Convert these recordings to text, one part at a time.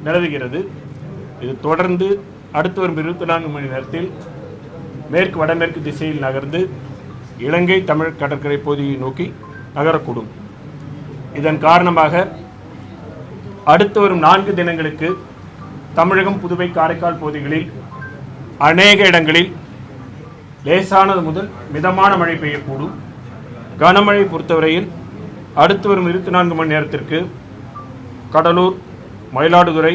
நிலவுகிறது. இது தொடர்ந்து அடுத்து வரும் 24 மணி நேரத்தில் மேற்கு வடமேற்கு திசையில் நகர்ந்து இலங்கை தமிழ் கடற்கரை பகுதியை நோக்கி நகரக்கூடும். இதன் காரணமாக அடுத்து வரும் 4 தினங்களுக்கு தமிழகம், புதுவை, காரைக்கால் பகுதிகளில் அநேக இடங்களில் லேசானது முதல் மிதமான மழை பெய்யக்கூடும். கனமழை பொறுத்தவரையில் அடுத்து வரும் 24 மணி நேரத்திற்கு கடலூர், மயிலாடுதுறை,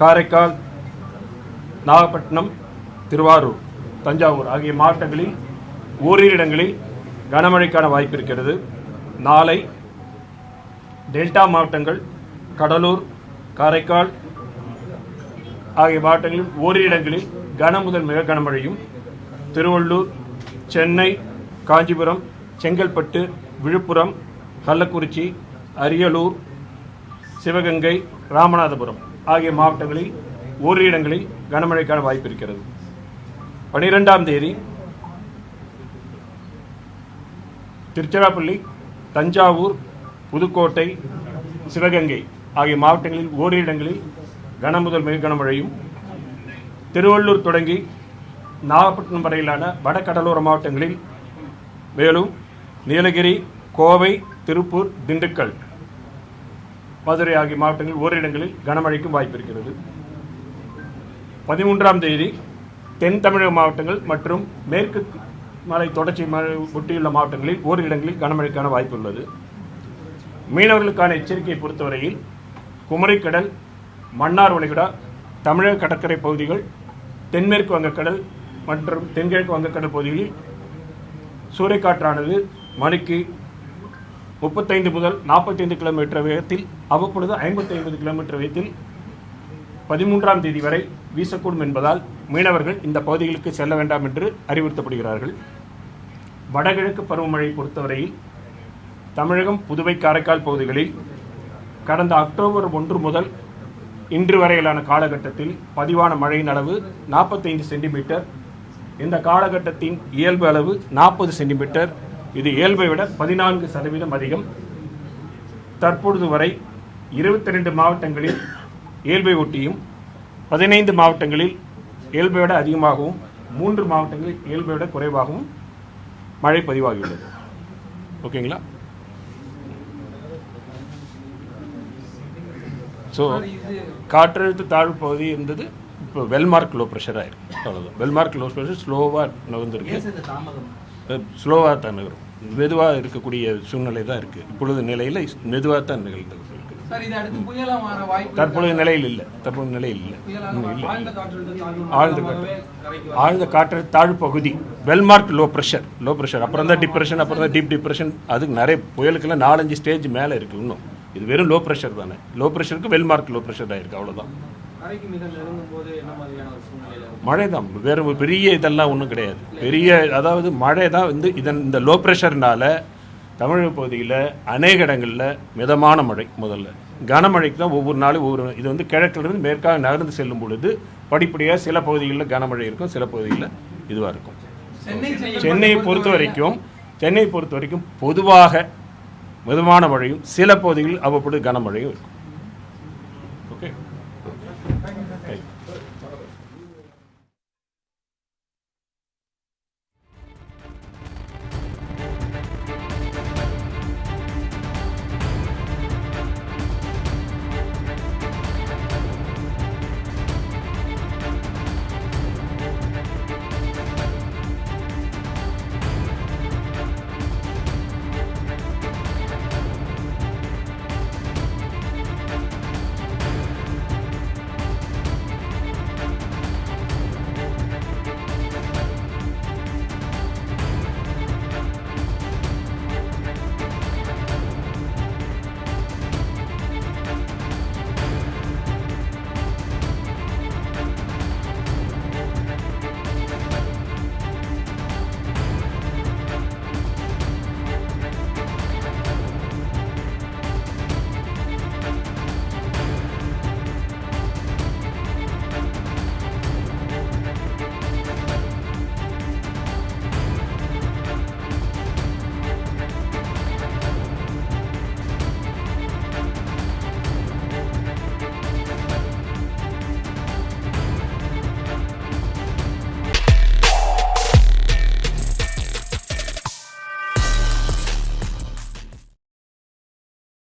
காரைக்கால், நாகப்பட்டினம், திருவாரூர், தஞ்சாவூர் ஆகிய மாவட்டங்களில் ஓரிரு இடங்களில் கனமழைக்கான வாய்ப்பு இருக்கிறது. நாளை டெல்டா மாவட்டங்கள், கடலூர், காரைக்கால் ஆகிய மாவட்டங்களில் ஓரிரு இடங்களில் கன முதல் மிக கனமழையும், திருவள்ளூர், சென்னை, காஞ்சிபுரம், செங்கல்பட்டு, விழுப்புரம், கள்ளக்குறிச்சி, அரியலூர், சிவகங்கை, ராமநாதபுரம் ஆகிய மாவட்டங்களில் ஓரிரு இடங்களில் கனமழைக்கான வாய்ப்பு இருக்கிறது. 12ஆம் தேதி திருச்சிராப்பள்ளி, தஞ்சாவூர், புதுக்கோட்டை, சிவகங்கை ஆகிய மாவட்டங்களில் ஓரிரு இடங்களில் கன முதல் மிக கனமழையும், திருவள்ளூர் தொடங்கி நாகப்பட்டினம் வரையிலான வடகடலோர மாவட்டங்களில், மேலும் நீலகிரி, கோவை, திருப்பூர், திண்டுக்கல், மதுரை ஆகிய மாவட்டங்களில் ஓரிரு இடங்களில் கனமழைக்கும் வாய்ப்பு இருக்கிறது. 13ஆம் தேதி தென் தமிழக மாவட்டங்கள் மற்றும் மேற்கு மலை தொடர்ச்சி ஒட்டியுள்ள மாவட்டங்களில் ஓரிரு இடங்களில் கனமழைக்கான வாய்ப்பு உள்ளது. மீனவர்களுக்கான எச்சரிக்கையை பொறுத்தவரையில் குமரிக்கடல், மன்னார் வளைகுடா, தமிழக கடற்கரை பகுதிகள், தென்மேற்கு வங்கக்கடல் மற்றும் தென்கிழக்கு வங்கக்கடல் பகுதிகளில் சூறைக்காற்றானது மணிக்கு 35 முதல் 45 கிலோமீட்டர் வேகத்தில், அவ்வப்பொழுது 55 கிலோமீட்டர் வேகத்தில் 13ஆம் தேதி வரை வீசக்கூடும் என்பதால் மீனவர்கள் இந்த பகுதிகளுக்கு செல்ல வேண்டாம் என்று அறிவுறுத்தப்படுகிறார்கள். வடகிழக்கு பருவமழை பொறுத்தவரையில் தமிழகம், புதுவை, காரைக்கால் பகுதிகளில் கடந்த அக்டோபர் 1 முதல் இன்று வரையிலான காலகட்டத்தில் பதிவான மழையின் அளவு 45 சென்டிமீட்டர். இந்த காலகட்டத்தின் இயல்பு அளவு 40 சென்டிமீட்டர். இது இயல்பை விட 14% அதிகம். தற்பொழுது வரை 22 மாவட்டங்களில் இயல்பை ஒட்டியும், 15 மாவட்டங்களில் இயல்பை விட அதிகமாகவும், 3 மாவட்டங்களில் இயல்பை விட குறைவாகவும் மழை பதிவாகியுள்ளது. ஓகேங்களா? ஸோ காற்றழுத்த தாழ்வு பகுதி இருந்தது, இப்போ வெல்மார்க் லோ ப்ரெஷர் ஆயிருக்கு. அவ்வளோதான். வெல்மார்க் லோ ப்ரெஷர் ஸ்லோவாக நகர்ந்துருக்கு. ஸ்லோவாக தான் நகரும். மெதுவாக இருக்கக்கூடிய சூழ்நிலை தான் இருக்குது. இப்பொழுது நிலையில் மெதுவாக தான் நிகழ்ந்து இருக்குது. தற்பொழுது நிலையில் இல்லை. ஆழ்ந்த காற்றழுத்த தாழ்வு பகுதி வெல்மார்க் லோ ப்ரெஷர் அப்புறம் தான் டிப்ரெஷன், அப்புறம் தான் டீப் டிப்ரெஷன். அதுக்கு நிறைய புயலுக்கெல்லாம் 4-5 ஸ்டேஜ் மேலே இருக்குது. இன்னும் இது வெறும் லோ ப்ரெஷர் தானே. லோ ப்ரெஷருக்கு வெல்மார்க் லோ ப்ரெஷர் ஆயிருக்கு. அவ்வளோதான். மழை தான், வேறு பெரிய இதெல்லாம் ஒன்றும் கிடையாது. அதாவது மழை தான் இந்த லோ ப்ரெஷர்னால தமிழக பகுதியில் அநேக இடங்களில் மிதமான மழை. முதல்ல கனமழைக்கு தான் ஒவ்வொரு நாளும் இது கிழக்கிலிருந்து மேற்காக நகர்ந்து செல்லும் பொழுது படிப்படியாக சில பகுதிகளில் கனமழை இருக்கும், சில பகுதிகளில் இதுவாக இருக்கும். சென்னையை பொறுத்த வரைக்கும் பொதுவாக மிதமான மழையும், சில பகுதிகளில் அவ்வப்பொழுது கனமழையும் இருக்கும். ஓகே.